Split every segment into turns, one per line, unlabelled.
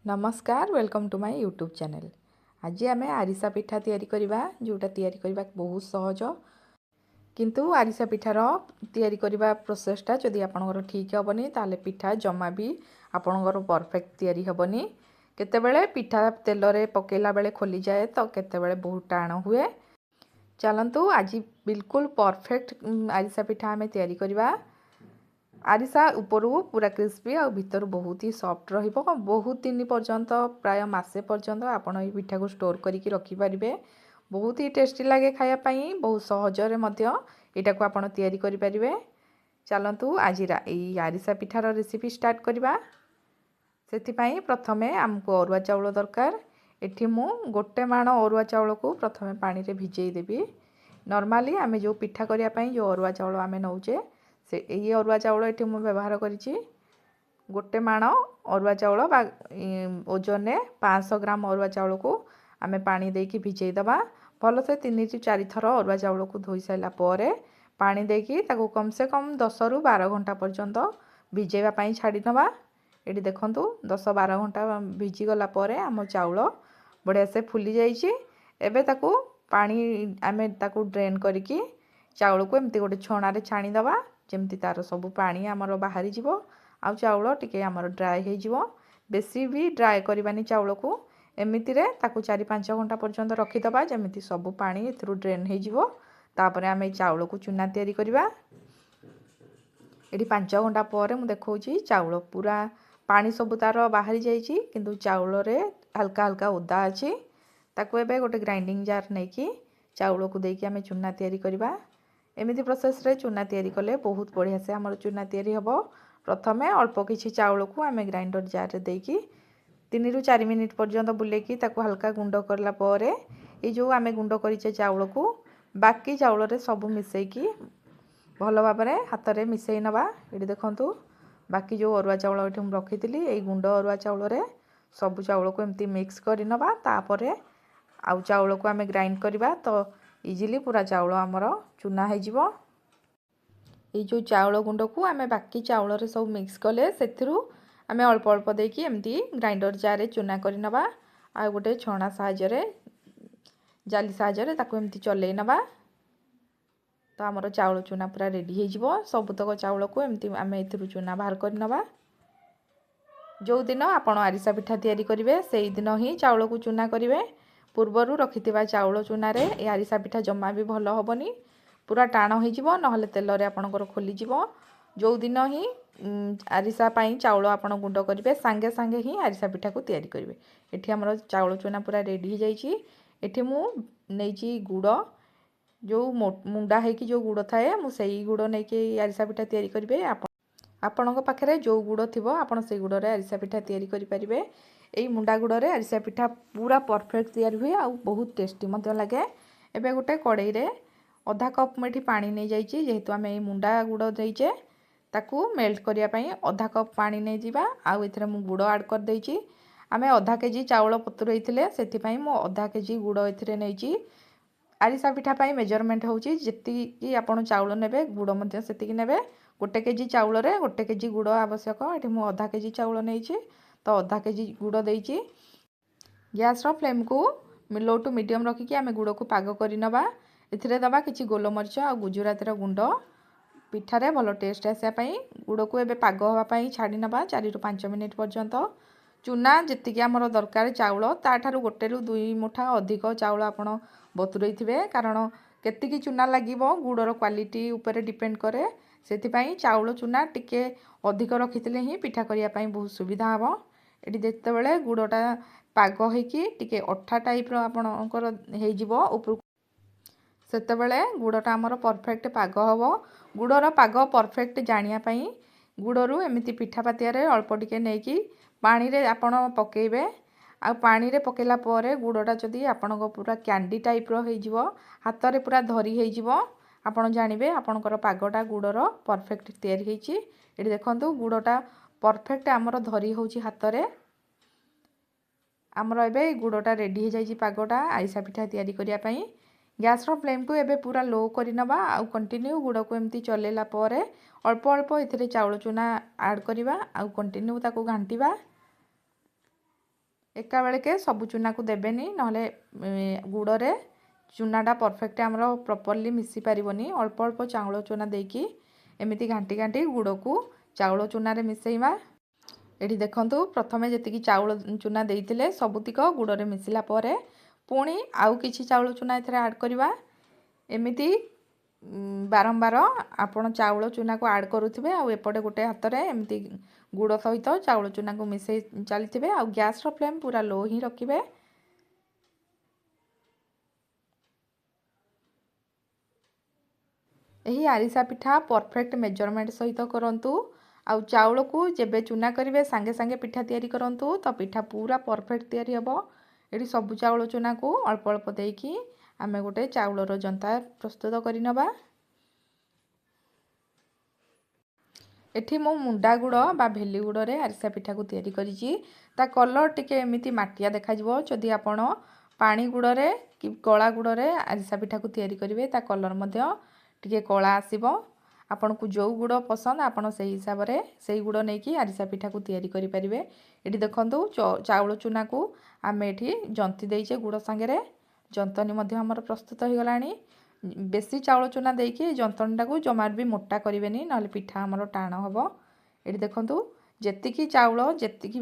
नमस्कार welcome to my YouTube channel. आज आम आरिसा पिठा तैयारी करवा जोटा तैयारी करवा बहुत सहज किंतु आरिसा पिठार तैयारी करवा प्रोसेसटा जदि आपनकर ठीक हेबनी ताले पिठा जमा भी आपनकर परफेक्ट तैयारी हेबनी। केतेबेले पिठा तेल रे पकेला बेले खोली जाए तो केतेबेले बहुत टाण हुए। चलंतु आज बिल्कुल परफेक्ट आरिसा पिठा आम तैयारी करवा। आरिसा उपरू पूरा क्रिस्पी और भीतर बहुत ही सॉफ्ट रहिबो। बहुत दिन पर्यंत प्राय मासे पर्यंत आपन ये पिठा को स्टोर करके रखी परिबे। बहुत ही टेस्टी लगे खाया पाई, बहुत सहजरे मध्य एटा को आपन तैयारी करि परिबे। चलंतु आज ये आरिसा पिठार रेसिपी स्टार्ट करबा। सेति पई प्रथमे हमको अरुआ चाउल दरकार। एठी मु गोटे माण अरुआ चाउल को प्रथमे पानी रे भिजेई देबी। नॉर्मली आमे जो पिठा करिया पई जो अरुआ चाउल आमे नौचे से ये अरुआ चाउल ये मुझे व्यवहार करी। गोटे माण अरुआ चाउल ओजन 500 ग्राम अरुआ चाउल को आमे पानी देकी भिजेई दबा। भल से 3 ରୁ 4 थर अरुआ चाउल को धोई साइला पारे पानी देकी ताको कम से कम 10 ରୁ 12 घंटा पर्यंत भिजेवा पाई छाड़ी नबा। एटी देखंतु 10-12 घंटा भिजी गला पारे आम चाउल बढ़िया से फुली जाइछि। एबे ताको पानी आमे ताको ड्रेन करिकी चाउल को एमती गोटे छणा रे छाणी दबा जेमती तार सब पानी आमर बाहरी जीवो आ चाउल टिके आमर ड्राए हो जीवो। बेसी भी ड्राए करबानी चाउल को एमिति रे ताको 4-5 घंटा पर्यंत रखिदबा जेमिति सब पानी एथरु ड्रेन हो जीवो। तापरे आमे चाउल को चूना तैयारी करबा। एटी 5 घंटा पर मु देखौची चाउल पूरा पानी सब तार बाहरी जाइछि किंतु चाउल रे हल्का हल्का ओदा अछि। ताको एबे गोटे ग्राइंडिंग जार नेकी चाउल को देकी आमे चूना तैयारी करबा। एमिति प्रोसेस रे चूना तैयारी कले बहुत बढ़िया से हमर चूना तैयारी हबो। प्रथमे अल्प किछि चाउल को आमे ग्राइंडर जार रे देकी 3 ରୁ 4 मिनिट पर्यंत बुलेकी ताको हल्का गुंड करला पारे ए जो आमे गुंड करिचे चाउल को बाकी चाउल रे सब मिसेकी भलो भाबरे हाथ रे मिसेई नबा। एडी देखंतु बाकी जो अरुआ चाउल एठी हम रखितिली ए गुंड अरुआ चाउल रे सब चाउल को एमती मिक्स करि नबा। तापरे आउ चाउल को आमे ग्राइंड करबा तो इजिली पूरा चाउल आमर चूना हो जीवो। ये जो चाउल गुंड को आमे बाकी चाउल रे सब मिक्स कले सेथिरु आमे अल्प अल्प देकी एमती ग्राइंडर जार रे चूना करि नबा। आ गोटे छणा साहाय्य रे जाली साहाय्य रे ताको एमती चले नबा। तो आमर चाउल चूना पूरा रेडी हो जीवो। सबुतक चाउल को एमती आमे एथिरु चूना बाहर करि नबा। जो दिन आपण आरिसा पिठा तैयारी करिवे सेही दिन ही चाउल को चूना करिवे। पूर्वरु रखिथिबा चाउल चूना रे ए आरिसा पिठा जम्मा भी भलो हबनी, पूरा टाण हो जीवो नहले तेल रे आपनकर खोली जीवो। जो दिन ही आरिसा पाई चाउल आपण गुंड करिवे सांगे सांगे ही आरिसा पिठा को तैयारी करिवे। एठी हमर चाउल चूना पूरा रेडी हो जाइछि। एठी मु नेइछि गुड़ जो मुंडा है कि जो गुड़ थाए मु सेही गुड़ नै कि आरिसा पिठा तैयारी करिवे। आपणक पाखरे जो गुड़ थिबो आपण से गुड़ रे आरिसा पिठा तैयारी करि परिबे। एई मुंडा गुड़ रे आरिसा पिठा पूरा परफेक्ट तैयारी हुए आ बहुत टेस्टी मध्य लगे। एबे गोटे कड़ाई रे आधा कप मेठी पानी नै जाइछि जेहेतु आमे मुंडा गुड़ देइचे ताकू मेल्ट करिया पई आधा कप पानी नै जिबा। आ एथरे मु गुड़ ऐड कर देइछि। आमे आधा केजी चाउल पतुरैथिले सेति पई मु आधा केजी गुड़ एथरे नैछि। आरिसा पिठा पई मेजरमेंट होउछि जेति कि आपण चाउल नेबे गुड़ मध्य सेति कि नेबे। गोटे केजी चाउल रे गोटे केजी गुड़ आवश्यक। एठी मु आधा केजी चाउल नैछि तो आधा केजी गुड़ देइछि। गैस रो फ्लेम को लो टू मीडियम रखिकी आमे गुड़ को पाग करि नबा। एथिरे दबा किछि गोलमरिच आ गुजराती रो गुंड पिठा रे भलो टेस्ट आसिया पई गुड़ को एबे पाग होवा पई छाडी नबा 4 ରୁ 5 मिनिट पर्यंत। चूना जेतिकी आमर दरकार चाउल ताठारु 1 ରୁ 2 मुठा अधिक चाउल आपण बतुरई थिबे कारण केतिकी चूना लागिवो गुड़र क्वालिटी ऊपर डिपेंड करे। सेति पई चाउल चूना टिके अधिक रखिथिले ही पिठा करिया पई बहुत सुविधा हबो। एटी देखते बेले गुड़टा पाग होइकी टिके अठा टाइप रो आपणकर हे जिवो ऊपर सेते बेले गुड़टा आमर परफेक्ट पाग हबो। गुड़र पाग परफेक्ट जानिया पई गुड़रू एमिति पिठा पातिया रे अल्प टिके नेकी पानी रे आपण पकेइबे। आ पानी रे पकेला परे गुड़टा जदी आपणको पूरा कैंडी टाइप रो हे जिवो हाथ रे पूरा धरी हे जिवो आपण जानिबे आपणकर पागटा गुड़र परफेक्ट तैयारी हेछि। एटी देखंतु गुड़टा परफेक्ट आमर धरी होउछि हाथ रे। आमर एबे गुड़टा रेडी हो जाइछि पागटा आरिसा पिठा तैयारी करिया पई। गैस रो फ्लेम को एबे पूरा लो करि नबा आ कंटिन्यू गुड़ को एमती चलेला परे अल्प अल्प एथिरे चाउल चूना ऐड करिबा आ कंटिन्यू ताको घांटीबा। एका बेलके सब चूना को देबेनी नहले गुड़े चूनाटा परफेक्ट आमर प्रॉपर्ली मिसी पारिबनी। अल्प अल्प चाउल चूना देकी एमिति घांटी घांटी गुड़ को चाउल चूना रे मिसेइबा। एठी देखंतु प्रथमे जेतिकी चाउल चूना देइतिले सबुतिक गुड़े मिसिला परे पुणी आउ किछि चाउल चूना एथरे ऐड करबा। एमिति बारंबार आपण चाउल चूना को ऐड करूथिबे आ एपटे गोटे हाथ रे एमिति गुड़ सहित चाउल चूना को मिसई चलथिबे आ गैस रो फ्लेम पूरा लो ही रखिबे। एही आरिसा पिठा परफेक्ट मेजरमेंट सहित करंतु आ चाउल को जेबे चूना करिवे संगे संगे पिठा तैयारी करंतु तो पिठा पूरा परफेक्ट तैयारी हबो। एठी सब चाउल चूना को अल्प अल्प देकी आमे गोटे चाउलर जंता प्रस्तुत करि नबा। एठी मो मुंडा गुड़ बा भेली गुड़ रे आरिसा पिठा को तैयारी करिछि। ता कलर टिके एमिति माटिया देखा जिवो। जदि आपण पानी गुड़ रे कि कला गुड़ रे आरिसा पिठा को तैयारी करिवे ता कलर मध्य टिके कला आसीबो। आपण को जो गुड़ पसंद आपण सेही हिसाब रे सेही गुड़ नै कि आरिसा पिठा को तैयारी करि परिबे। एठी देखंतु चाउल चूना को आमे एठी जंती देइछे गुड़ संगे रे। जंतनी मध्य हमर प्रस्तुत हो गलानी। बेसी चाउल चूना देकी जंतनटा को जमार भी मोटा करिवेनी नहले पिठा हमर टाण हबो। एठी देखंतु जेतिकी चाउल जेतिकी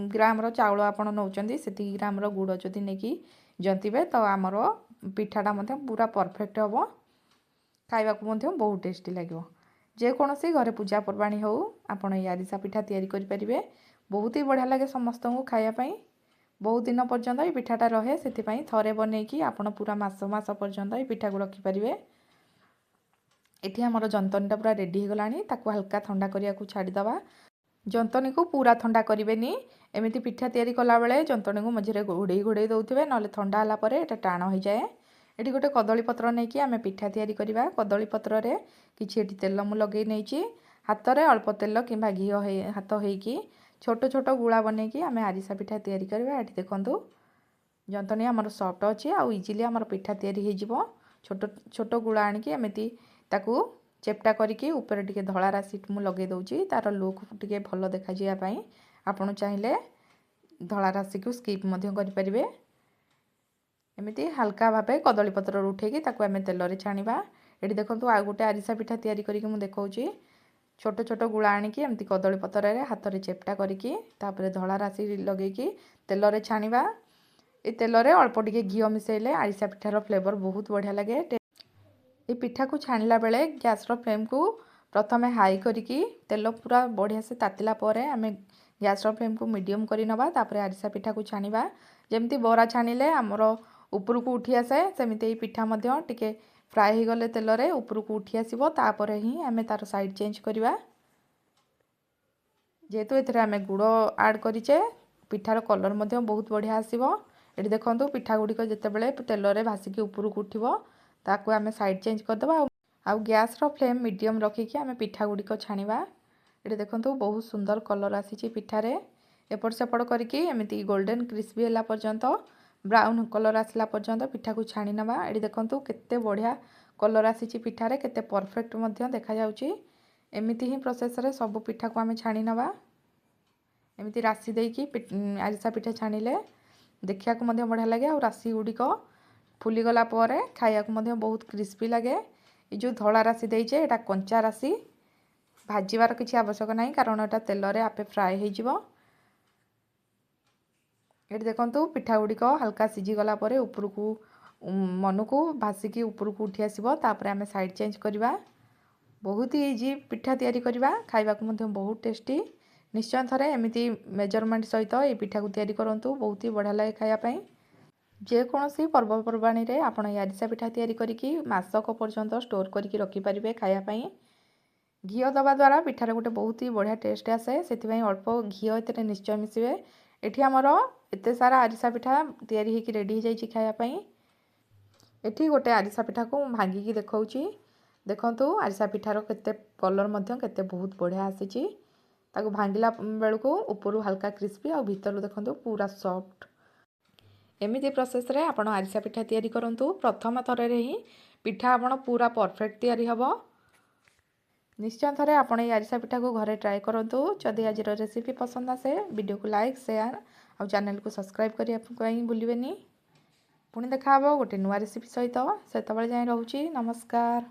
ग्राम रो चाउल आपण नउचंदी सेतिकी ग्राम रो गुड़ जदि नेकी जंतीबे तो हमर पिठाटा मध्य पूरा परफेक्ट हबो। खाइबा को मध्य बहुत टेस्टी लागिवो। जे कोनोसी घरे पूजा पर्वाणी हो आपण ए आरिसा पिठा तैयारी करि परिबे। बहुत ही बढ़िया लागे समस्त को खाइया पई। बहुत दिन पर्यंत ये पिठाटा रहे से थरे बनईकि आपण पूरा मास मास पर्यंत ये पिठा को रखिपारे। एठी हमर जंतनीटा पूरा रेडी हो गलानी। ताकू हल्का ठंडा करिया को छाड़ीदबा। जंतनी को पूरा ठंडा करेनि। एमिति पिठा तैयारी कला बेले जंतनी को मझे घोड़े घोड़े दउथिबे नले ठंडा हला परे एटा टाण हो जाए। एठी गोटे कदली पत्र नहीं कि आमे पिठा तैयारी करिबा। कदली पत्र रे किछि एठी तेल मु लगेई नैछि। हाथ रे अल्प तेल किंबा घी हाथ हेकी छोट छोट गुला बनईकि आमे आरिसा पिठा तैयारी करबा। एठी देखंतु जंतनी हमर सॉफ्ट अछि आ इजीली हमर पिठा तैयारी हे जिवो। छोट छोट गुला आनिकि एमिति ताकू चेपटा करिकि ऊपर टिके धळा राशि मु लगे दउची। तार लुक टिके भलो देखा जिया पई आपण चाहिले धळा राशि को स्किप मध्य करि परिबे। एमिति हल्का भाबे कदली पत्र उठेकी ताकू आमे तेल रे छाणीबा। एठी देखंतु आ गोटे आरिसा पिठा तैयारी करिकि मु देखौची। छोट छोट गुला आनिकि एमती कदली पत्र रे हाथ रे चेपटा करिकि तापरे धळा राशि लगेकी तेल रे छाणीबा। ए तेल रे अल्प टिके घी मिसेइले आरिसा पिठार फ्लेवर बहुत बढ़िया लगे। ए पिठा को छाणिला बेले गैस रो फ्लेम को प्रथमे हाई करिकि तेल पूरा बढ़िया से तातिला परे आमे गैस रो फ्लेम को मीडियम करि नबा। तापरे आरिसा पिठा को छाणीबा। जेमती बोरा छाणिले हमरो ऊपर को उठी आसे सेमिते ए पिठा मध्य टिके फ्राई हो गले तेल रे ऊपर को उठी आसीबो। तापरे ही आमे तार साइड चेंज करिबा। जेहेतु एथरे आमे गुड़ ऐड करिचे पिठार कलर मध्य बहुत बढ़िया आसीबो। एठी देखंतु पिठा गुड़िक जेतेबेले तेल रे भासिकी ऊपर को उठिबो ताकू आमे साइड चेंज कर दबा। आ गैस रो फ्लेम मीडियम रखिकी आमे पिठा गुड़िक छाणीबा। एठी देखंतु बहुत सुंदर कलर आसीची पिठारे। एपट सेपट करिकि एमिति गोल्डन क्रिस्पी होला पर्यंत ब्राउन कलर आसला पर्यंत पिठा को छाणी नबा। एठी देखंतु केते बढ़िया कलर आसीची पिठारे केते परफेक्ट मध्य देखा जाउची। एमिति ही प्रोसेस रे सब पिठा को आमे छाणी नबा। एमिति राशि देकी आरिसा पिठा छाणीले देखिया को मध्य बढ़िया लगे। आ राशि गुड़िक फुली गला परे खाइया को मध्य बहुत क्रिस्पी लगे। ए जो धड़ा राशि देइचे एटा कंचा राशि भाजीबार किछि आवश्यक नाही कारण एटा तेल रे आपे फ्राई हे जिवो। एठी देखंतु पिठा गुड़िक हल्का सिझी गला परे ऊपर को मनु को भासिकी ऊपर को उठी आसीबो। तापरे आमे साइड चेंज करिबा। बहुत ही इजी पिठा तैयारी करिबा। खाइबा को मध्य बहुत टेस्टी। निश्चय थरे एमिति मेजरमेंट सहित ए पिठा को तैयारी करंतु बहुत ही बढ़िया लगे खाइया पई। जे कोनोसी पर्वपर्वाणी रे आपण आरिसा पिठा तैयारी करिकि मासक पर्यंत स्टोर करिकि रखि परिबे खाइया पई। घी दबा द्वारा पिठार गोटे बहुत ही बढ़िया टेस्ट आसे सेति अल्प घी एते निश्चय मिसिबे। एठी हमर एते सारा आरिसा पिठा तैयारी हेकि रेडी हो जाइछि खाइया पई। एठी गोटे आरिसा पिठा को भांगी की देखौछि। देखंतु आरिसा पिठार केते कलर मध्य केते बहुत बढ़िया आसीछि। ताको भांगिला बेलको ऊपर हल्का क्रिस्पी आ भीतर देखंतु पूरा सॉफ्ट। एमिति प्रोसेस रे आपण आरिसा पिठा तैयारी करंतु प्रथम थरे रे ही पिठा आपण पूरा परफेक्ट तैयारी हबो। निश्चय थरे आपण ए आरिसा पिठा को घरे ट्राई करंतु। जदि आज रेसिपी पसंद आसे वीडियो को लाइक शेयर ଆଉ ଚ୍ୟାନେଲକୁ ସବସ୍କ୍ରାଇବ୍ କରିବା ପାଇଁ ଭୁଲିବେନି। ପୁଣି ଦେଖା ହେବ ଗୋଟେ ନୂଆ ରେସିପି ସହିତ। ସେତେବେଳେ ଯାଏଁ ରହୁଛି। ନମସ୍କାର।